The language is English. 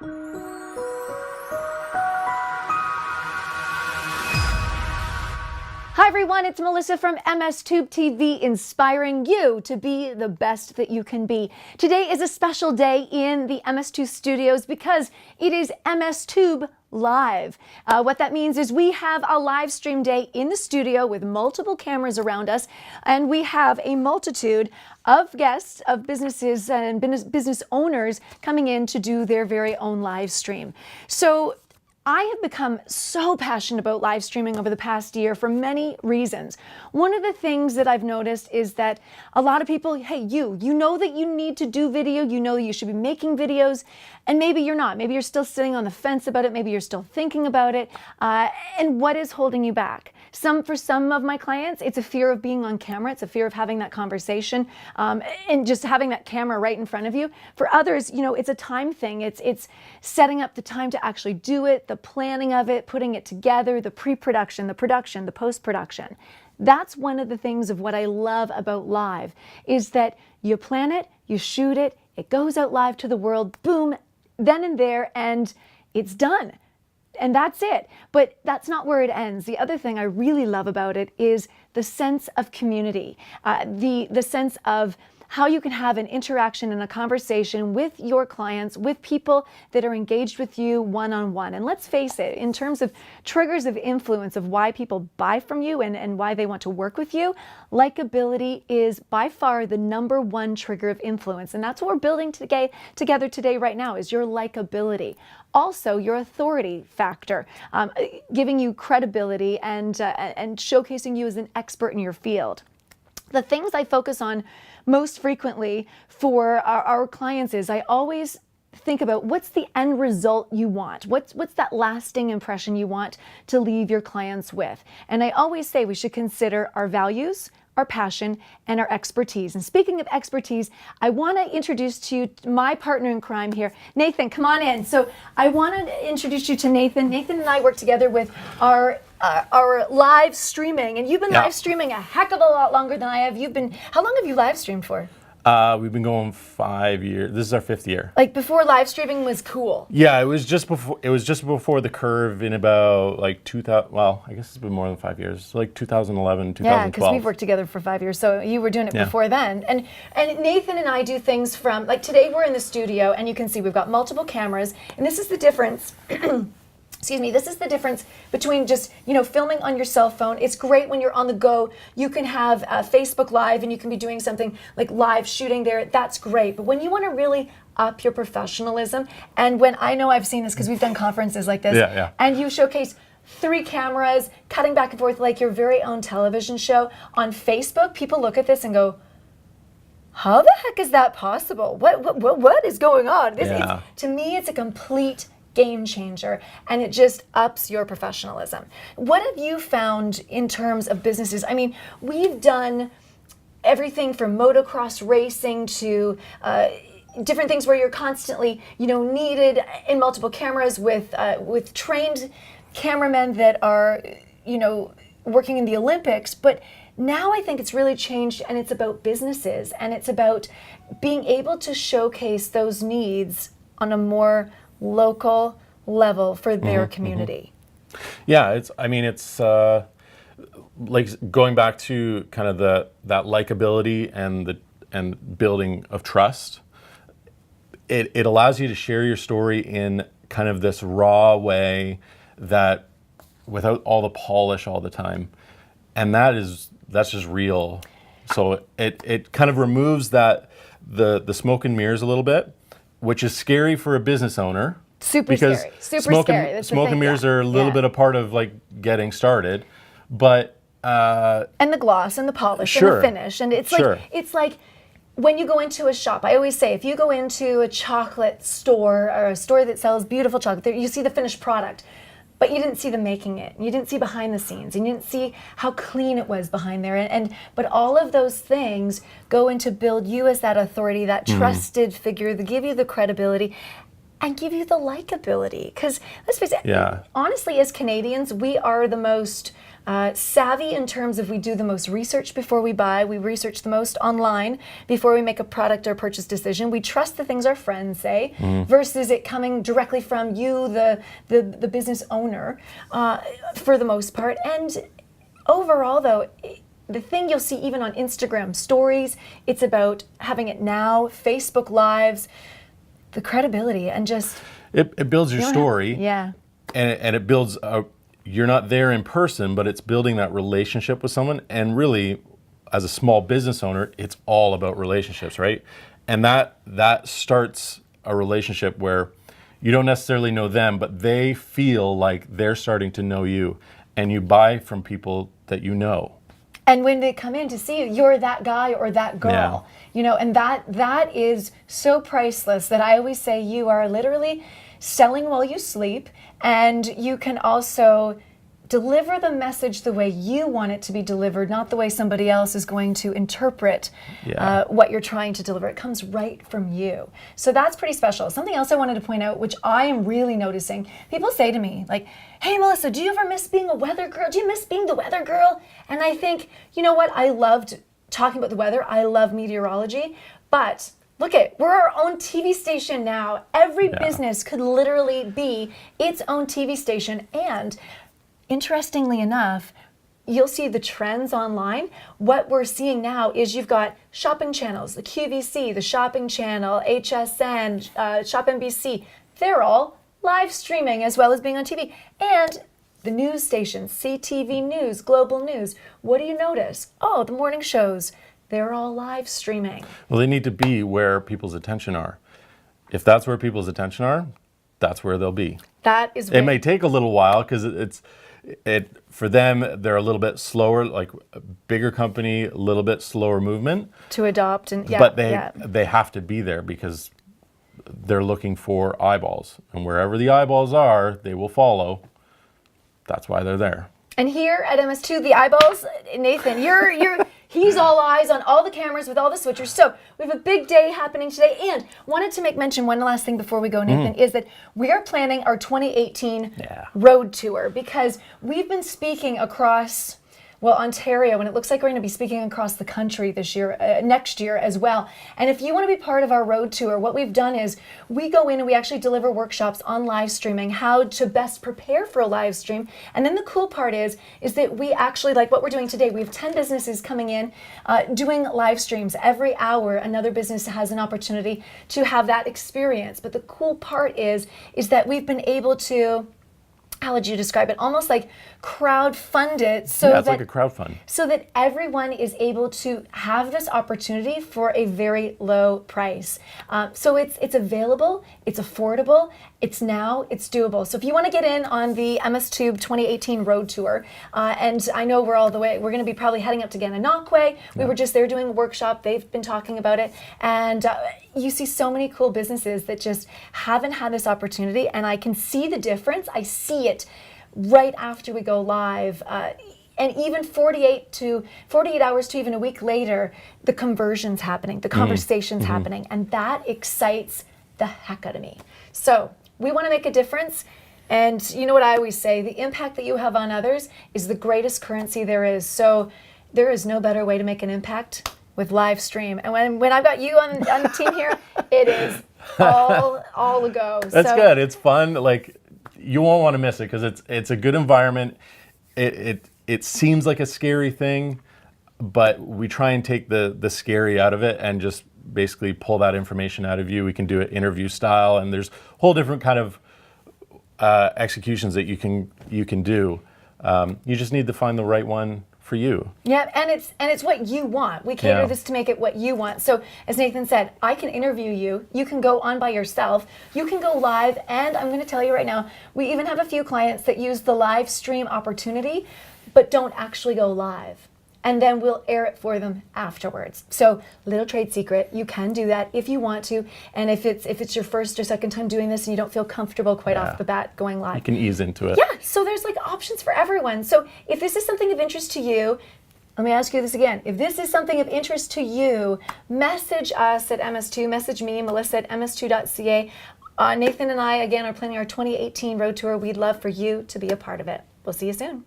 Hi everyone, it's Melissa from MS2 TV, inspiring you to be the best that you can be. Today is a special day in the MS2 studios because it is MS2 Live. What that means is we have a live stream day in the studio with multiple cameras around us, and we have a multitude of guests, of businesses and business owners coming in to do their very own live stream. So I have become so passionate about live streaming over the past year for many reasons. One of the things that I've noticed is that a lot of people, hey, you know that you need to do video, you know that you should be making videos, and maybe you're not. Maybe you're still sitting on the fence about it, maybe you're still thinking about it, and what is holding you back? For some of my clients, it's a fear of being on camera, it's a fear of having that conversation, and just having that camera right in front of you. For others, you know, it's a time thing. It's setting up the time to actually do it, the planning of it, putting it together, the pre-production, the production, the post-production. That's one of the things of what I love about live, is that you plan it, you shoot it, it goes out live to the world, boom, then and there, and it's done. And that's it. But that's not where it ends. The other thing I really love about it is the sense of community, the sense of how you can have an interaction and a conversation with your clients, with people that are engaged with you one-on-one. And let's face it, in terms of triggers of influence of why people buy from you and why they want to work with you, likability is by far the #1 trigger of influence. And that's what we're building together today right now, is your likability. Also, your authority factor, giving you credibility and showcasing you as an expert in your field. The things I focus on most frequently for our clients is I always think about what's the end result you want. What's that lasting impression you want to leave your clients with? And I always say we should consider our values, our passion, and our expertise. And speaking of expertise, I want to introduce to you my partner in crime here. Nathan, come on in. So I want to introduce you to Nathan. Nathan and I work together with our live streaming, and you've been live streaming a heck of a lot longer than I have. How long have you live streamed for? We've been going 5 years. This is our 5th year. Like before live streaming was cool. Yeah, it was just before the curve in about like 2000. Well, I guess it's been more than 5 years. Like 2011, 2012. Yeah, because we've worked together for 5 years, so you were doing it before then. And Nathan and I do things from, like today we're in the studio, and you can see we've got multiple cameras, and this is the difference. Excuse me, this is the difference between just, filming on your cell phone. It's great when you're on the go. You can have Facebook Live and you can be doing something like live shooting there. That's great. But when you want to really up your professionalism, and when I know I've seen this because we've done conferences like this, and you showcase 3 cameras, cutting back and forth like your very own television show on Facebook, people look at this and go, how the heck is that possible? What is going on? To me, it's a complete game changer, and it just ups your professionalism. What have you found in terms of businesses? I mean, we've done everything from motocross racing to different things where you're constantly, needed in multiple cameras with trained cameramen that are, working in the Olympics. But now I think it's really changed, and it's about businesses, and it's about being able to showcase those needs on a more local level for their community. Yeah, it's like going back to kind of that likability and building of trust. It allows you to share your story in kind of this raw way, that without all the polish all the time, and that's just real. So it kind of removes the smoke and mirrors a little bit, which is scary for a business owner. Super scary. Smoke and mirrors are a little bit a part of like getting started, but and the gloss and the polish and the finish, and it's like when you go into a shop. I always say, if you go into a chocolate store or a store that sells beautiful chocolate, you see the finished product. But you didn't see them making it. You didn't see behind the scenes. And you didn't see how clean it was behind there. But all of those things go into build you as that authority, that trusted figure, that give you the credibility. and give you the likability. Because let's face it, Yeah. honestly, as Canadians, we are the most savvy in terms of we do the most research before we buy. We research the most online before we make a product or purchase decision. We trust the things our friends say versus it coming directly from you, the business owner, for the most part. And overall, though, the thing you'll see even on Instagram stories, it's about having it now, Facebook Lives, the credibility, and just It builds your story. yeah. And it builds you're not there in person, but it's building that relationship with someone. And really, as a small business owner, it's all about relationships, right? And that starts a relationship where you don't necessarily know them, but they feel like they're starting to know you, and you buy from people that you know. And when they come in to see you, you're that guy or that girl, Yeah. you know, and that is so priceless that I always say you are literally selling while you sleep, and you can also deliver the message the way you want it to be delivered, not the way somebody else is going to interpret what you're trying to deliver. It comes right from you. So that's pretty special. Something else I wanted to point out, which I am really noticing, people say to me, like, hey, Melissa, do you ever miss being a weather girl? Do you miss being the weather girl? And I think, you know what? I loved talking about the weather. I love meteorology, but look we're our own TV station now. Every business could literally be its own TV station. And interestingly enough, you'll see the trends online. What we're seeing now is you've got shopping channels, the QVC, the shopping channel, HSN, Shop NBC. They're all live streaming as well as being on TV. And the news stations, CTV News, Global News. What do you notice? Oh, the morning shows. They're all live streaming. Well, they need to be where people's attention are. If that's where people's attention are, that's where they'll be. That is It may take a little while because for them, they're a little bit slower, like a bigger company, a little bit slower movement. to adopt and But they have to be there because they're looking for eyeballs. And wherever the eyeballs are, they will follow. That's why they're there. And here at MS2, the eyeballs, Nathan, he's all eyes on all the cameras with all the switchers. So we have a big day happening today. And wanted to make mention one last thing before we go, Nathan, is that we are planning our 2018 road tour, because we've been speaking across, well, Ontario, and it looks like we're going to be speaking across the country this year, next year as well. And if you want to be part of our road tour, what we've done is we go in and we actually deliver workshops on live streaming, how to best prepare for a live stream. And then the cool part is that we actually, like what we're doing today, we have 10 businesses coming in, doing live streams. Every hour, another business has an opportunity to have that experience. But the cool part is that we've been able to, how would you describe it? Almost like crowdfund it, so it's like a crowdfund. So that everyone is able to have this opportunity for a very low price. So it's available, it's affordable, it's now, it's doable. So if you want to get in on the MS2 2018 Road Tour, and I know we're going to be probably heading up to Gananoque. We were just there doing a workshop. They've been talking about it, and you see so many cool businesses that just haven't had this opportunity, and I can see the difference. I see it right after we go live, and even 48 hours to even a week later, the conversion's happening, the conversation's happening, and that excites the heck out of me. So we want to make a difference, and you know what I always say, the impact that you have on others is the greatest currency there is. So there is no better way to make an impact with live stream. And when I've got you on the team here, it is all a go. That's good. It's fun. Like, you won't want to miss it because it's a good environment. It seems like a scary thing, but we try and take the scary out of it and just basically pull that information out of you. We can do it interview style, and there's whole different kind of executions that you can do. You just need to find the right one for you. Yeah, and it's what you want. We cater this to make it what you want. So as Nathan said, I can interview you. You can go on by yourself. You can go live, and I'm going to tell you right now, we even have a few clients that use the live stream opportunity, but don't actually go live. And then we'll air it for them afterwards. So little trade secret, you can do that if you want to. And if it's your first or second time doing this and you don't feel comfortable quite off the bat going live, you can ease into it. Yeah, so there's like options for everyone. So if this is something of interest to you, let me ask you this again. If this is something of interest to you, message us at MS2, message me, Melissa at ms2.ca. Nathan and I, again, are planning our 2018 road tour. We'd love for you to be a part of it. We'll see you soon.